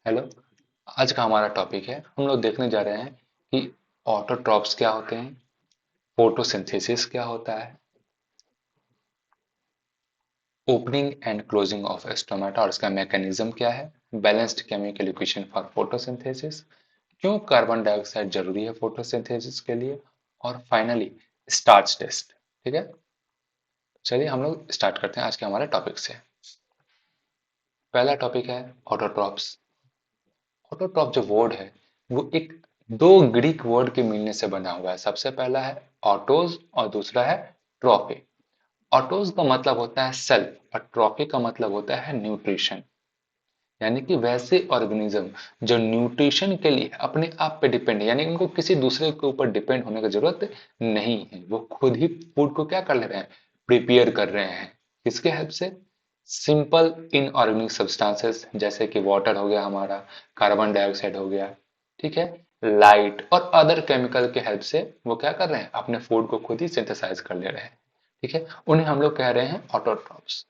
Hello. आज का हमारा टॉपिक है, हम लोग देखने जा रहे हैं कि ऑटोट्रॉप्स क्या होते हैं, फोटोसिंथेसिस क्या होता है, opening and closing of stomata और इसका मैकेनिज्म क्या है, balanced chemical equation for photosynthesis, क्यों कार्बन डाइऑक्साइड जरूरी है फोटोसिंथेसिस के लिए, और फाइनली स्टार्च टेस्ट। ठीक है, चलिए हम लोग स्टार्ट करते हैं आज के हमारे टॉपिक से। पहला टॉपिक है ऑटोट्रॉप्स। ऑटोट्रॉप जो वर्ड है वो एक दो ग्रीक वर्ड के मिलने से बना हुआ है। सबसे पहला है ऑटोज और दूसरा है ट्रॉफी। ऑटोज का मतलब होता है सेल्फ और ट्रॉफी का मतलब होता है न्यूट्रिशन। यानी कि वैसे ऑर्गेनिज्म जो न्यूट्रिशन के लिए अपने आप पे डिपेंड है, यानी उनको किसी दूसरे के ऊपर डिपेंड होने की जरूरत नहीं है, वो खुद ही फूड को क्या कर ले रहे हैं, प्रिपेयर कर रहे हैं। किसके हेल्प से? सिंपल इनऑर्गेनिक सब्सटेंसेस जैसे कि वाटर हो गया हमारा, कार्बन डाइऑक्साइड हो गया, ठीक है, लाइट और अदर केमिकल के हेल्प से वो क्या कर रहे हैं, अपने फूड को खुद ही सिंथेसाइज कर ले रहे हैं। ठीक है, उन्हें हम लोग कह रहे हैं ऑटोट्रॉप्स।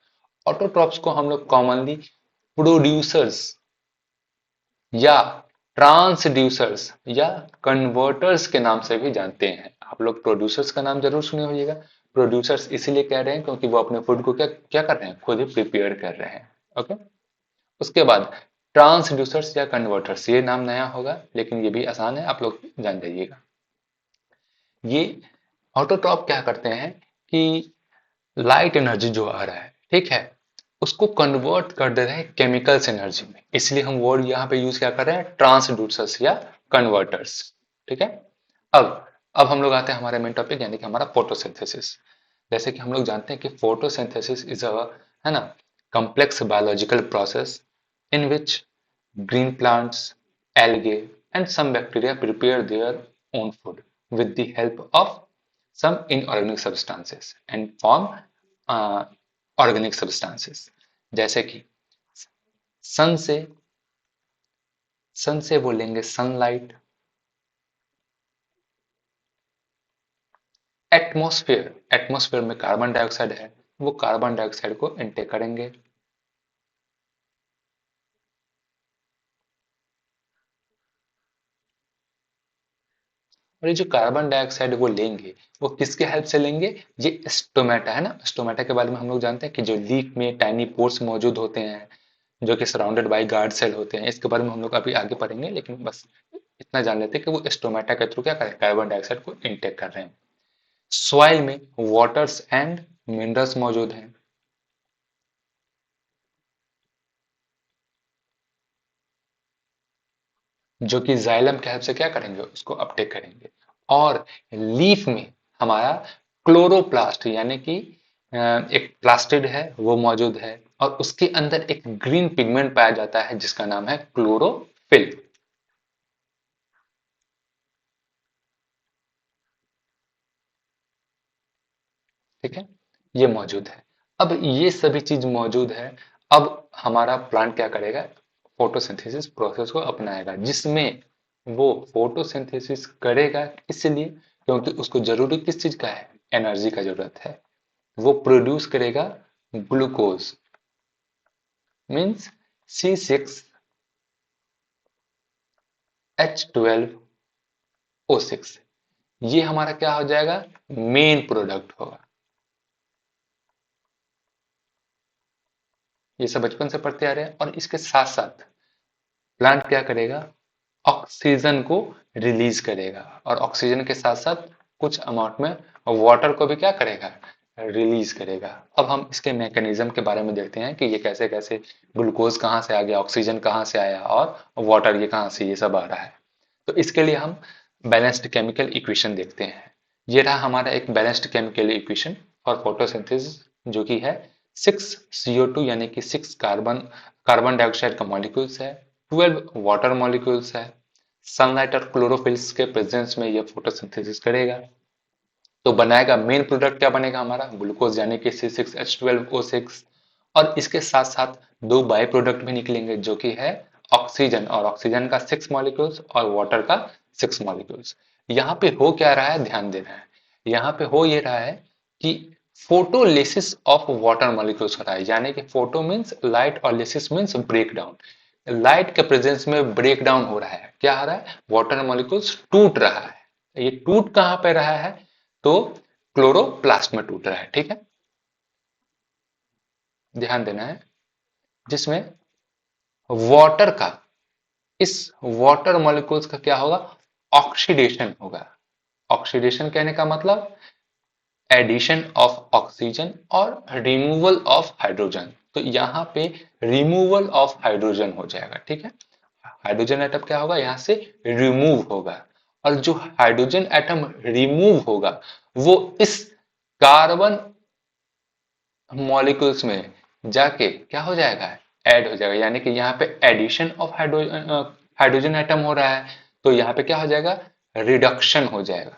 ऑटोट्रॉप्स को हम लोग कॉमनली प्रोड्यूसर्स या ट्रांसड्यूसर्स या कन्वर्टर्स के नाम से भी जानते हैं। आप लोग प्रोड्यूसर्स का नाम जरूर सुने होइएगा। प्रोड्यूसर्स इसीलिए कह रहे हैं क्योंकि वो अपने फूड को क्या क्या कर रहे हैं, खुद ही प्रिपेयर कर रहे हैं। ओके, उसके बाद ट्रांसड्यूसर्स या कन्वर्टर्स, ये नाम नया होगा लेकिन ये भी आसान है, आप लोग जान जाइएगा। ये ऑटोट्रॉप क्या करते हैं कि लाइट एनर्जी जो आ रहा है, ठीक है, उसको कन्वर्ट कर दे रहे हैं केमिकल्स एनर्जी में। इसलिए हम वर्ड यहाँ पे यूज क्या कर रहे हैं, ट्रांसड्यूसर्स या कन्वर्टर्स। ठीक है, अब अब हम लोग आते हैं हमारे मेन टॉपिक यानी कि हमारा फोटोसिंथेसिस। जैसे कि हम लोग जानते हैं कि फोटोसिंथेसिस इज अ, है ना, complex biological process in which green plants, algae, and some bacteria prepare their own food with the help of some inorganic substances and form uh, organic substances। जैसे कि सन से सन से वो लेंगे सनलाइट, एटमॉस्फेयर एटमॉस्फेयर में carbon dioxide है, वो carbon dioxide को इनटेक करेंगे। और ये जो कार्बन डाइऑक्साइड वो लेंगे, वो किसके हेल्प से लेंगे? ये स्टोमेटा है ना, स्टोमेटा के बारे में हम लोग जानते हैं कि जो लीफ में टाइनी पोर्स मौजूद होते हैं, जो कि सराउंडेड बाय गार्ड सेल होते हैं। इसके बारे में हम लोग अभी आगे पढ़ेंगे, लेकिन बस इतना जान लेते हैं कि वो स्टोमेटा के थ्रू क्या कर रहे हैं, कार्बन डाइऑक्साइड को इनटेक कर रहे हैं। सॉइल में वाटर्स एंड मिनरल्स मौजूद हैं, जो कि जाइलम के हेल्प से क्या करेंगे, उसको अपटेक करेंगे। और लीफ में हमारा क्लोरोप्लास्ट यानी कि एक प्लास्टिड है वो मौजूद है, और उसके अंदर एक ग्रीन पिगमेंट पाया जाता है जिसका नाम है क्लोरोफिल। ठीक है, ये मौजूद है। अब ये सभी चीज मौजूद है। अब हमारा प्लांट क्या करेगा, फोटोसिंथेसिस प्रोसेस को अपनाएगा, जिसमें वो फोटोसिंथेसिस करेगा इसलिए क्योंकि उसको जरूरी किस चीज का है, एनर्जी का जरूरत है। वो प्रोड्यूस करेगा ग्लूकोज, मीन्स C6H12O6। ये हमारा क्या हो जाएगा, मेन प्रोडक्ट होगा। ये सब बचपन से पढ़ते आ रहे हैं। और इसके साथ साथ प्लांट क्या करेगा, ऑक्सीजन को रिलीज करेगा, और ऑक्सीजन के साथ साथ कुछ अमाउंट में वाटर को भी क्या करेगा, रिलीज करेगा। अब हम इसके मैकेनिज्म के बारे में देखते हैं कि ये कैसे कैसे, ग्लूकोज कहाँ से आ गया, ऑक्सीजन कहाँ से आया, और वाटर ये कहाँ से ये सब आ रहा है। तो इसके लिए हम बैलेंस्ड केमिकल इक्वेशन देखते हैं। ये रहा हमारा एक balanced chemical equation for photosynthesis, जो कि है 6 CO2 यानी कि 6 कार्बन कार्बन डाइऑक्साइड का मॉलिक्यूल्स है, 12 वाटर मॉलिक्यूल्स है। सनलाइट और क्लोरोफिल्स के प्रेजेंस में ये फोटोसिंथेसिस करेगा, तो बनाएगा मेन प्रोडक्ट क्या बनेगा हमारा, ग्लूकोज यानी कि C6H12O6। और इसके साथ साथ दो बाई प्रोडक्ट भी निकलेंगे, जो कि है ऑक्सीजन, और ऑक्सीजन का 6 मॉलिक्यूल्स और वाटर का 6 मॉलिक्यूल्स। यहाँ पे हो क्या रहा है, ध्यान देना है। यहाँ पे हो ये रहा है कि फोटोलिसिस ऑफ वाटर मॉलिक्यूल्स हो रहा है, यानी कि फोटो मीन्स लाइट और lysis means break down. Light के प्रेजेंस में ब्रेक डाउन हो रहा है, क्या हो रहा है, वाटर मॉलिक्यूल्स टूट रहा है। ये टूट कहां पे रहा है, तो क्लोरोप्लास्ट में टूट रहा है, ठीक है, ध्यान देना है, जिसमें वाटर का, इस वाटर मॉलिक्यूल्स का क्या होगा, ऑक्सीडेशन होगा। ऑक्सीडेशन कहने का मतलब एडिशन ऑफ ऑक्सीजन और रिमूवल ऑफ हाइड्रोजन। तो यहाँ पे रिमूवल ऑफ हाइड्रोजन हो जाएगा, ठीक है, हाइड्रोजन एटम क्या होगा, यहाँ से रिमूव होगा, और जो हाइड्रोजन एटम रिमूव होगा वो इस कार्बन मॉलिक्यूल्स में जाके क्या हो जाएगा, ऐड हो जाएगा, यानी कि यहाँ पे एडिशन ऑफ हाइड्रोजन एटम हो रहा है, तो यहाँ पे क्या हो जाएगा, रिडक्शन हो जाएगा,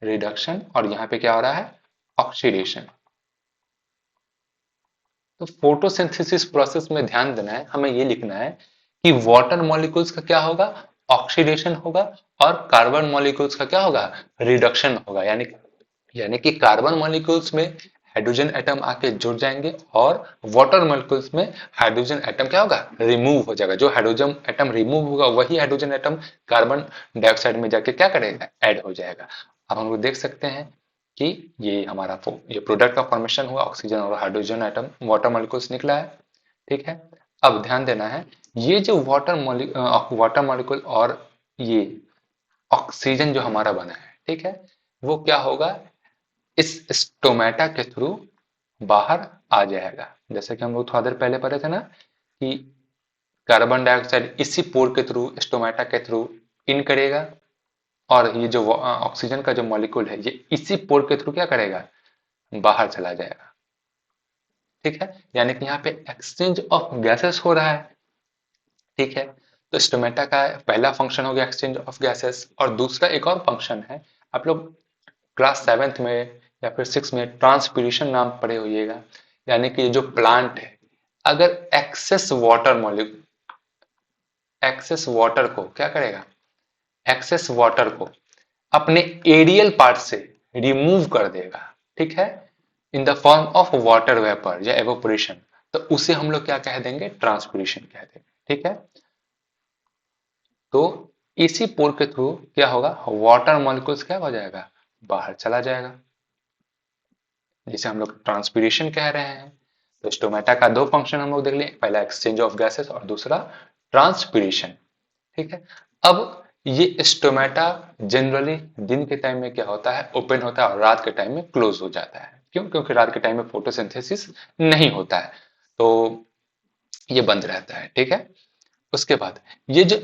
रिडक्शन, और यहाँ पे क्या हो रहा है, ऑक्सीडेशन। तो फोटोसिंथेसिस प्रोसेस में ध्यान देना है, हमें ये लिखना है कि वाटर मॉलिक्यूल्स का क्या होगा, ऑक्सीडेशन होगा, और कार्बन मॉलिक्यूल्स का क्या होगा, रिडक्शन होगा, यानी कि कार्बन मॉलिक्यूल्स में हाइड्रोजन एटम आके जुड़ जाएंगे, और वाटर मॉलिक्यूल्स में हाइड्रोजन एटम क्या होगा, रिमूव हो जाएगा। जो हाइड्रोजन एटम रिमूव होगा वही हाइड्रोजन एटम कार्बन डाइऑक्साइड में जाके क्या करेगा, ऐड हो जाएगा। अब हम लोग देख सकते हैं कि ये हमारा ये प्रोडक्ट का फॉर्मेशन हुआ, ऑक्सीजन और हाइड्रोजन एटम वाटर मॉलिक्यूल्स निकला है, ठीक है। अब ध्यान देना है, ये जो वाटर मॉलिक्यूल और ये ऑक्सीजन जो हमारा बना है, ठीक है, वो क्या होगा, इस स्टोमेटा के थ्रू बाहर आ जाएगा। जैसे कि हम लोग थोड़ा देर पहले पढ़े थे ना कि कार्बन डाइऑक्साइड इसी पोर के थ्रू, स्टोमेटा के थ्रू इन करेगा, और ये जो ऑक्सीजन का जो मॉलिक्यूल है ये इसी पोर के थ्रू क्या करेगा, बाहर चला जाएगा, ठीक है, यानी कि यहाँ पे एक्सचेंज ऑफ गैसेस हो रहा है, ठीक है। तो स्टोमेटा का पहला फंक्शन हो गया एक्सचेंज ऑफ गैसेस, और दूसरा एक और फंक्शन है, आप लोग क्लास 7th में या फिर 6 में ट्रांसपीरेशन नाम पढ़े होइएगा, यानी कि जो प्लांट है अगर एक्सेस वाटर को क्या करेगा, एक्सेस वाटर को अपने एरियल पार्ट से रिमूव कर देगा, ठीक है, in the form of water vapour या एवोपरेशन, तो उसे हम लोग क्या कह देंगे, ट्रांसपीरेशन कह देंगे, ठीक है। तो इसी पोर के थ्रू क्या होगा, वाटर मॉलिक्यूल्स क्या हो जाएगा, बाहर चला जाएगा, जिसे हम लोग ट्रांसपीरेशन कह रहे हैं। तो स्टोमेटा का दो फंक्शन हम लोग देख लिए, पहला एक्सचेंज ऑफ गैसेस और दूसरा ट्रांसपीरेशन, ठीक है। अब ये स्टोमेटा जनरली दिन के टाइम में क्या होता है, ओपन होता है, और रात के टाइम में क्लोज हो जाता है। क्यों, क्योंकि रात के टाइम में फोटोसिंथेसिस नहीं होता है, तो ये बंद रहता है, ठीक है। उसके बाद ये जो,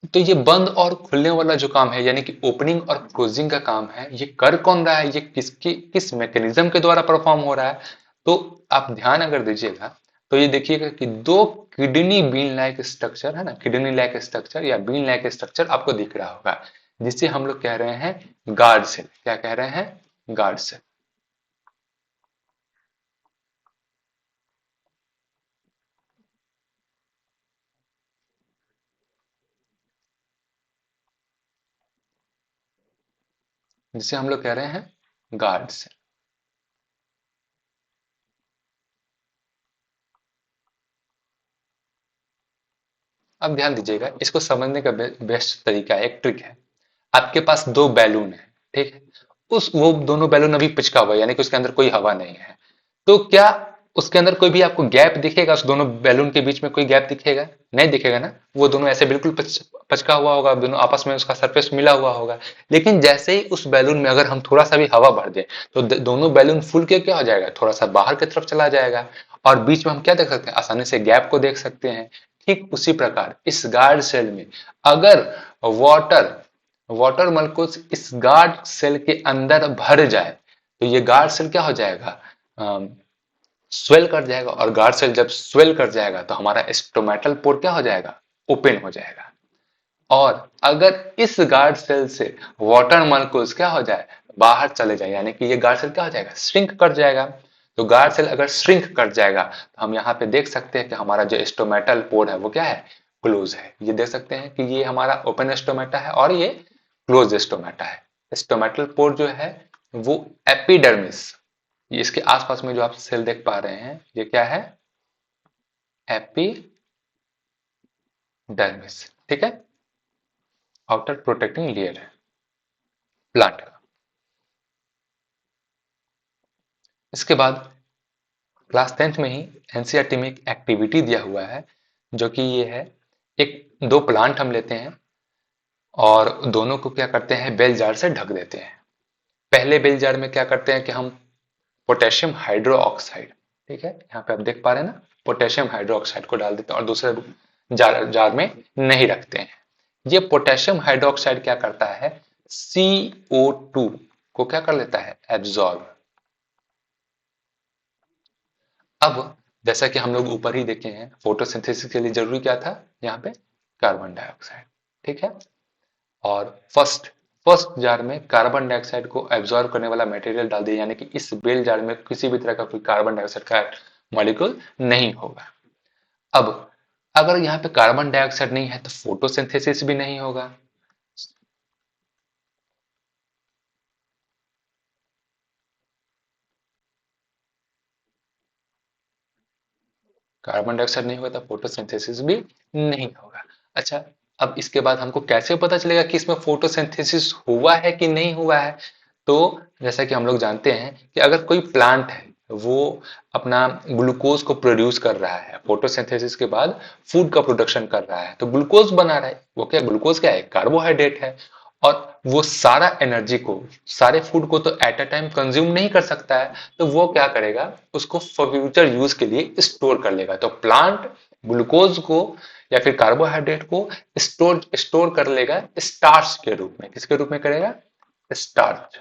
तो ये बंद और खुलने वाला जो काम है, यानी कि ओपनिंग और क्लोजिंग का काम है, ये कर कौन रहा है, ये किस मैकेनिज्म के द्वारा परफॉर्म हो रहा है। तो आप ध्यान अगर दीजिएगा तो ये देखिएगा कि दो किडनी बीन लाइक स्ट्रक्चर है ना, किडनी लाइक स्ट्रक्चर या बीन लाइक स्ट्रक्चर आपको दिख रहा होगा, जिसे हम लोग कह रहे हैं गार्ड सेल। क्या कह रहे हैं, गार्ड सेल। जिसे हम लोग कह रहे हैं गार्ड सेल। अब ध्यान दीजिएगा, इसको समझने का बेस्ट तरीका है, एक ट्रिक है। आपके पास दो बैलून है, ठीक है, उस वो दोनों बैलून अभी पिचका हुआ है, यानी कि उसके अंदर कोई हवा नहीं है, तो क्या उसके अंदर कोई भी आपको गैप दिखेगा, उस दोनों बैलून के बीच में कोई गैप दिखेगा, नहीं दिखेगा ना, वो दोनों ऐसे बिल्कुल पचका हुआ होगा, दोनों आपस में उसका सरफेस मिला हुआ होगा। लेकिन जैसे ही उस बैलून में अगर हम थोड़ा सा भी हवा भर दें तो दोनों बैलून फूल के क्या हो जाएगा, थोड़ा सा बाहर की तरफ चला जाएगा, और बीच में हम क्या देख सकते हैं, आसानी से गैप को देख सकते हैं। ठीक उसी प्रकार इस गार्ड सेल में अगर वाटर वाटर मॉलिक्यूल्स इस गार्ड सेल के अंदर भर जाए तो ये गार्ड सेल क्या हो जाएगा, स्वेल कर जाएगा, और गार्ड सेल जब स्वेल कर जाएगा तो हमारा स्टोमेटल पोर क्या हो जाएगा, ओपन हो जाएगा। और अगर इस गार्ड सेल से वाटर मॉलिक्यूल्स क्या हो जाए, बाहर चले जाए, यानी कि ये गार्ड सेल क्या हो जाएगा, श्रिंक कर जाएगा। तो गार्ड सेल अगर श्रिंक कर जाएगा तो हम यहाँ पे देख सकते हैं कि हमारा जो स्टोमेटल पोर है वो क्या है, क्लोज है। ये देख सकते हैं कि ये हमारा ओपन स्टोमेटा है और ये क्लोज स्टोमेटा है। स्टोमेटल पोर जो है वो एपिडर्मिस, ये इसके आसपास में जो आप सेल देख पा रहे हैं ये क्या है, एपिडर्मिस, ठीक है, आउटर प्रोटेक्टिंग लेयर है प्लांट का। इसके बाद क्लास 10th में ही एनसीईआरटी में एक एक्टिविटी दिया हुआ है, जो कि ये है, एक दो प्लांट हम लेते हैं और दोनों को क्या करते हैं, बेल जार से ढक देते हैं। पहले बेल जार में क्या करते हैं कि हम पोटेशियम हाइड्रो ऑक्साइड, ठीक है, यहाँ पे आप देख पा रहे हैं ना, पोटेशियम हाइड्रो ऑक्साइड को डाल देते हैं और दूसरे जार में नहीं रखते हैं। ये पोटेशियम हाइड्रो ऑक्साइड क्या करता है, CO2 को क्या कर लेता है, एब्जॉर्ब। अब जैसा कि हम लोग ऊपर ही देखे हैं, फोटोसिंथेसिस के लिए जरूरी क्या था, यहाँ पे कार्बन डाइऑक्साइड, ठीक है। और फर्स्ट फर्स्ट जार में कार्बन डाइऑक्साइड को एब्जॉर्ब करने वाला मटेरियल डाल दिया, यानी कि इस बेल जार में किसी भी तरह का कोई कार्बन डाइऑक्साइड का मॉलिक्यूल नहीं होगा। अब अगर यहाँ पे कार्बन डाइऑक्साइड नहीं है तो फोटोसिंथेसिस भी नहीं होगा। कार्बन डाइऑक्साइड नहीं होगा तो फोटोसिंथेसिस भी नहीं होगा। अच्छा, अब इसके बाद हमको कैसे पता चलेगा कि इसमें फोटोसिंथेसिस हुआ है कि नहीं हुआ है। तो जैसा कि हम लोग जानते हैं कि अगर कोई प्लांट है, वो अपना ग्लूकोज को प्रोड्यूस कर रहा है, फोटोसिंथेसिस के बाद फूड का प्रोडक्शन कर रहा है, तो ग्लूकोज बना रहा है, वो क्या, ग्लूकोज क्या है, कार्बोहाइड्रेट है। और वो सारा एनर्जी को, सारे फूड को तो एट अ टाइम कंज्यूम नहीं कर सकता है, तो वो क्या करेगा, उसको फ्यूचर यूज के लिए स्टोर कर लेगा। तो प्लांट ग्लूकोज को या फिर कार्बोहाइड्रेट को स्टोर स्टोर कर लेगा स्टार्च के रूप में। किसके रूप में करेगा, स्टार्च,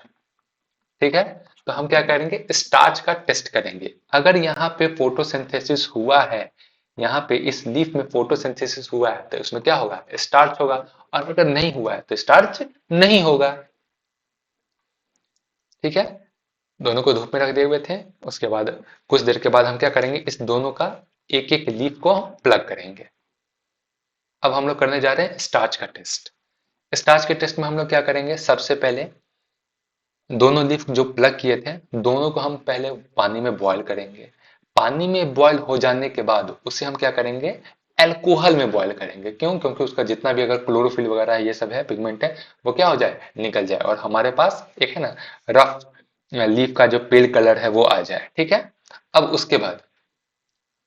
ठीक है। तो हम क्या करेंगे, स्टार्च का टेस्ट करेंगे। अगर यहाँ पे फोटोसिंथेसिस हुआ है, यहाँ पे इस लीफ में फोटोसिंथेसिस हुआ है, तो इसमें क्या होगा, स्टार्च होगा। और अगर नहीं हुआ है तो स्टार्च नहीं होगा, ठीक है। दोनों को धूप में रख दिए हुए थे। उसके बाद कुछ देर के बाद हम क्या करेंगे, इस दोनों का एक एक लीफ को हम प्लग करेंगे। अब हम लोग करने जा रहे हैं स्टार्च का टेस्ट। स्टार्च के टेस्ट में हम लोग क्या करेंगे, सबसे पहले दोनों लीफ जो प्लग किए थे, दोनों को हम पहले पानी में बॉईल करेंगे। पानी में बॉईल हो जाने के बाद उसे हम क्या करेंगे, अल्कोहल में बॉईल करेंगे। क्यों, क्योंकि उसका जितना भी अगर क्लोरोफिल वगैरह ये सब है, पिगमेंट है, वो क्या हो जाए, निकल जाए, और हमारे पास एक है ना रफ लीफ का जो पेल कलर है वो आ जाए, ठीक है। अब उसके बाद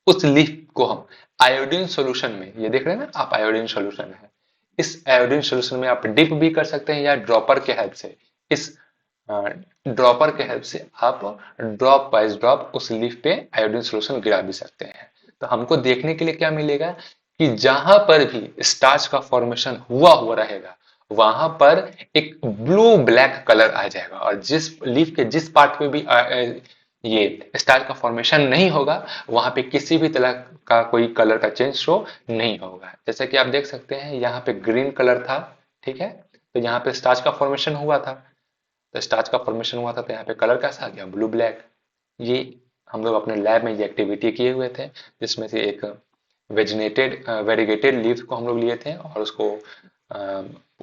उस लीफ को हम आयोडीन सॉल्यूशन में, ये देख रहे हैं ना आप, आयोडीन सॉल्यूशन है, इस आयोडीन सॉल्यूशन में आप डिप भी कर सकते हैं या ड्रॉपर के हेल्प से, इस ड्रॉपर के हेल्प से आप ड्रॉप बाय ड्रॉप उस लीफ पे आयोडीन सॉल्यूशन गिरा भी सकते हैं। तो हमको देखने के लिए क्या मिलेगा कि जहां पर भी स्टार्च का फॉर्मेशन हुआ हुआ रहेगा, वहां पर एक ब्लू ब्लैक कलर आ जाएगा, और जिस लीफ के जिस पार्ट में भी ये स्टार्च का फॉर्मेशन नहीं होगा, वहां पे किसी भी तरह का कोई कलर का चेंज शो नहीं होगा। जैसे कि आप देख सकते हैं यहाँ पे ग्रीन कलर था, ठीक है, तो यहाँ पे स्टार्च का फॉर्मेशन हुआ था, तो स्टार्च का फॉर्मेशन हुआ था, तो यहाँ पे कलर कैसा आ गया, ब्लू ब्लैक। ये हम लोग अपने लैब में ये एक्टिविटी किए हुए थे, जिसमें से एक वेरीगेटेड लीव्स को हम लोग लिए थे और उसको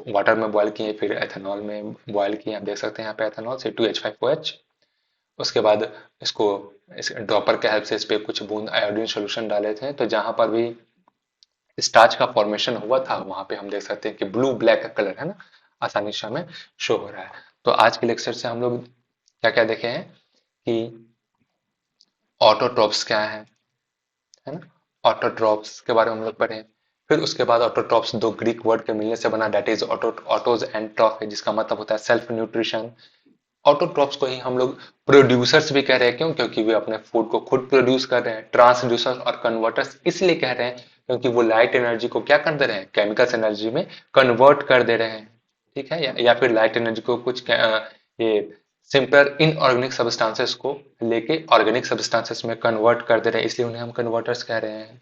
वाटर में बॉयल किए, फिर एथेनॉल में बॉयल किए। आप देख सकते हैं यहाँ पे एथेनॉल C2H5OH। उसके बाद इसको इस ड्रॉपर के हेल्प से इस पे कुछ बूंद आयोडीन सॉल्यूशन डाले थे, तो जहां पर भी स्टार्च का फॉर्मेशन हुआ था, वहां पे हम देख सकते हैं कि ब्लू ब्लैक का कलर है ना, आसानी से हमें शो हो रहा है। तो आज के लेक्चर से हम लोग क्या क्या देखे हैं कि ऑटोट्रॉप्स क्या है ना, ऑटोट्रॉप्स के बारे में हम लोग पढ़े। फिर उसके बाद ऑटोट्रॉप्स दो ग्रीक वर्ड के मिलने से बना, that is autos and troph है, जिसका मतलब होता है सेल्फ न्यूट्रिशन। ऑटोट्रॉप्स को ही हम लोग प्रोड्यूसर्स भी कह रहे हैं। क्यों, क्योंकि वे अपने फूड को खुद प्रोड्यूस कर रहे हैं। ट्रांसड्यूसर्स और कन्वर्टर्स इसलिए कह रहे हैं क्योंकि वो लाइट एनर्जी को क्या कर दे रहे हैं, केमिकल्स एनर्जी में कन्वर्ट कर दे रहे हैं, ठीक है। या फिर लाइट एनर्जी को कुछ ये सिंपल इनऑर्गेनिक सब्सटेंसेस को लेके ऑर्गेनिक सब्सटेंसेस में कन्वर्ट कर दे रहे हैं, इसलिए उन्हें हम कन्वर्टर्स कह रहे हैं।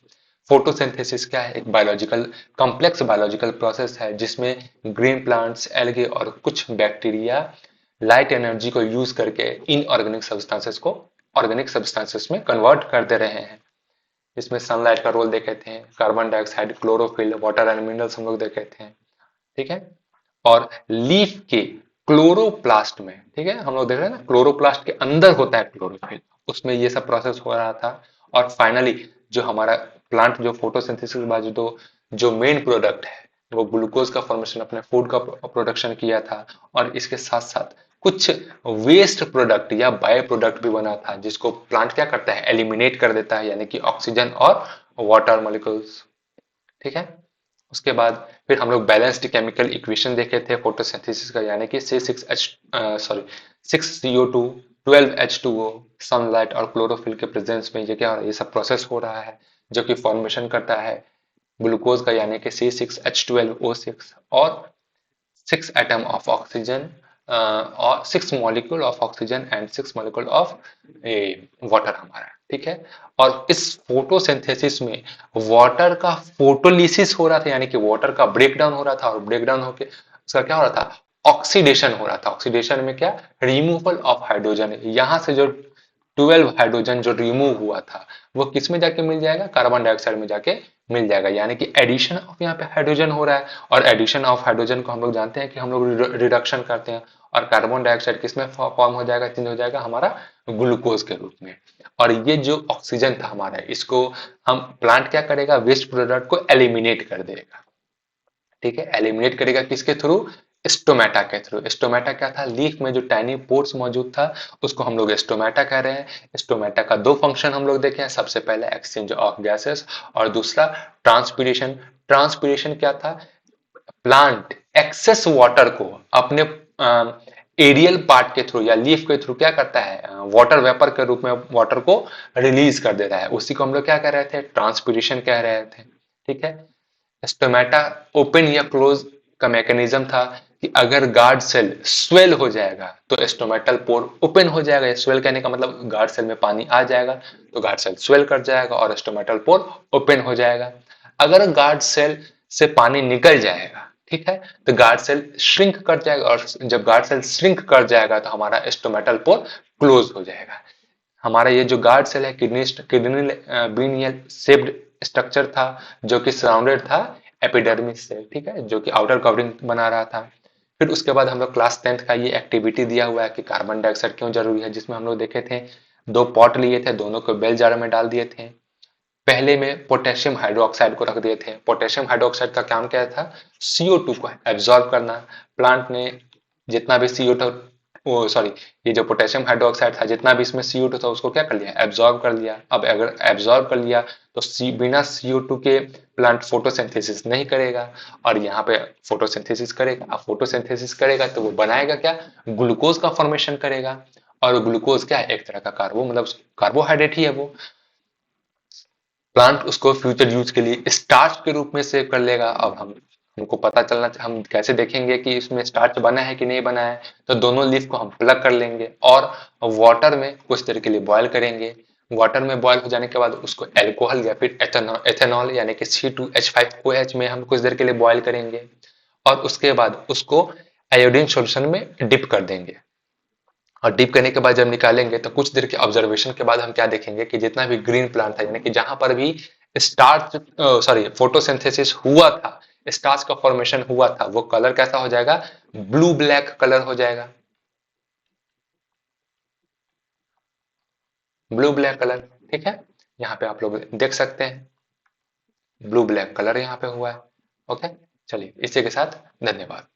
फोटोसिंथेसिस क्या है, एक बायोलॉजिकल कॉम्प्लेक्स बायोलॉजिकल प्रोसेस है, जिसमें ग्रीन प्लांट्स, एल्गे और कुछ बैक्टीरिया लाइट एनर्जी को यूज करके इनऑर्गेनिक सब्सटेंसेस को ऑर्गेनिक सब्सटेंसेस में कन्वर्ट कर दे रहे हैं। इसमें सनलाइट का रोल देखे थे, carbon dioxide, chlorophyll, water and minerals हम लोग देखे थे, ठीक है। और लीफ के क्लोरोप्लास्ट में, ठीक है, हम लोग देख रहे हैं ना, क्लोरोप्लास्ट के अंदर होता है क्लोरोफिल, उसमें ये सब प्रोसेस हो रहा था। और फाइनली जो हमारा प्लांट जो फोटोसिंथेसिस के बाद जो मेन प्रोडक्ट है वो ग्लूकोज का फॉर्मेशन अपने फूड का प्रोडक्शन किया था, और इसके साथ साथ कुछ वेस्ट प्रोडक्ट या बाय प्रोडक्ट भी बना था जिसको प्लांट क्या करता है, एलिमिनेट कर देता है, यानी कि ऑक्सीजन और वाटर मॉलिक्यूल्स। ठीक है। उसके बाद फिर हम लोग बैलेंस्ड केमिकल इक्वेशन देखे थे फोटोसिंथेसिस का, यानी कि C6H2 12H2O, सनलाइट और क्लोरोफिल के प्रेजेंस में ये क्या हो रहा है, ये सब प्रोसेस हो रहा है जो कि फॉर्मेशन करता है ग्लूकोज का, यानी कि C6H12O6 और 6 एटम ऑफ ऑक्सीजन और 6 molecule of oxygen and 6 molecule of water हमारा। ठीक है। और इस फोटोसिंथेसिस में वाटर का फोटोलिसिस हो रहा था, यानी कि वाटर का ब्रेकडाउन हो रहा था, और ब्रेकडाउन होके उसका क्या हो रहा था, ऑक्सीडेशन हो रहा था। ऑक्सीडेशन में क्या, रिमूवल ऑफ हाइड्रोजन, यहां से जो 12 हाइड्रोजन जो रिमूव हुआ था वो किस में जाके मिल जाएगा, कार्बन डाइऑक्साइड में जाके मिल जाएगा, यानी कि एडिशन ऑफ यहाँ पे हाइड्रोजन हो रहा है। और एडिशन ऑफ हाइड्रोजन को हम लोग जानते हैं कि हम लोग रिडक्शन करते हैं, और कार्बन डाइऑक्साइड किस में फॉर्म हो जाएगा, चेंज हो जाएगा हमारा ग्लूकोज के रूप में। और ये जो ऑक्सीजन था हमारा, इसको हम प्लांट क्या करेगा, वेस्ट प्रोडक्ट को एलिमिनेट कर देगा। ठीक है। एलिमिनेट करेगा किसके थ्रू, स्टोमेटा के थ्रू। स्टोमेटा क्या था, लीफ में जो टाइनी पोर्स मौजूद था उसको हम लोग स्टोमेटा कह रहे हैं। स्टोमेटा का दो फंक्शन हम लोग देखे हैं, सबसे पहले एक्सचेंज ऑफ गैसेस और दूसरा ट्रांसपीरेशन। ट्रांसपीरेशन क्या था, प्लांट एक्सेस वाटर को अपने एरियल पार्ट के थ्रू या लीफ के थ्रू क्या करता है, वाटर वेपर के रूप में वाटर को रिलीज कर देता है, उसी को हम लोग क्या कह रहे थे, ट्रांसपीरेशन कह रहे थे। ठीक है। स्टोमेटा ओपन या क्लोज का मैकेनिज्म था कि अगर गार्ड सेल स्वेल हो जाएगा तो स्टोमेटल पोर ओपन हो जाएगा। स्वेल कहने का मतलब गार्ड सेल में पानी आ जाएगा तो गार्ड सेल स्वेल कर जाएगा और स्टोमेटल पोर ओपन हो जाएगा। अगर गार्ड सेल से पानी निकल जाएगा, ठीक है, तो गार्ड सेल श्रिंक कर जाएगा, और जब गार्ड सेल श्रिंक कर जाएगा तो हमारा स्टोमेटल पोर क्लोज हो जाएगा। हमारा ये जो गार्ड सेल है किडनी किडनी बीनियल शेप्ड स्ट्रक्चर था जो कि सराउंडेड था एपिडर्मिस से। ठीक है, जो कि आउटर कवरिंग बना रहा था। फिर उसके बाद हम लोग क्लास 10th का ये एक्टिविटी दिया हुआ है कि कार्बन डाइऑक्साइड क्यों जरूरी है, जिसमें हम लोग देखे थे दो पॉट लिए थे, दोनों को बेल जार में डाल दिए थे। पहले में पोटेशियम हाइड्रोक्साइड को रख दिए थे। पोटेशियम हाइड्रोक्साइड का काम क्या था, CO2 को एब्जॉर्ब करना। प्लांट ने जितना भी CO2 सॉरी ये जो पोटेशियम हाइड्रोक्साइड था जितना भी इसमें CO2 था उसको क्या कर लिया, एब्जॉर्ब कर लिया। अब अगर एब्जॉर्ब कर लिया तो बिना CO2 के प्लांट फोटोसिंथेसिस नहीं करेगा, और यहाँ पे फोटोसिंथेसिस करेगा। अब फोटोसिंथेसिस करेगा तो वो बनाएगा क्या, ग्लूकोज का फॉर्मेशन करेगा। और ग्लूकोज क्या है, एक तरह का कार्बो मतलब कार्बोहाइड्रेट ही है वो। प्लांट उसको फ्यूचर यूज के लिए स्टार्च के रूप में सेव कर लेगा। अब हमको पता चलना, हम कैसे देखेंगे कि इसमें स्टार्च बना है कि नहीं बना है, तो दोनों लीफ को हम प्लग कर लेंगे और वाटर में कुछ देर के लिए बॉयल करेंगे। वाटर में बॉयल हो जाने के बाद उसको एल्कोहल या फिर एथेनॉल यानी कि C2H5OH में हम कुछ देर के लिए बॉयल करेंगे, और उसके बाद उसको आयोडीन सॉल्यूशन में डिप कर देंगे। और डीप करने के बाद जब निकालेंगे तो कुछ देर के ऑब्जर्वेशन के बाद हम क्या देखेंगे कि जितना भी ग्रीन प्लांट था, यानी कि जहां पर भी स्टार्च सॉरी फोटोसिंथेसिस हुआ था, स्टार्च का फॉर्मेशन हुआ था, वो कलर कैसा हो जाएगा, ब्लू ब्लैक कलर हो जाएगा। Blue black colour. ठीक है, यहाँ पे आप लोग देख सकते हैं ब्लू ब्लैक कलर यहाँ पे हुआ है। ओके, चलिए इसी के साथ धन्यवाद।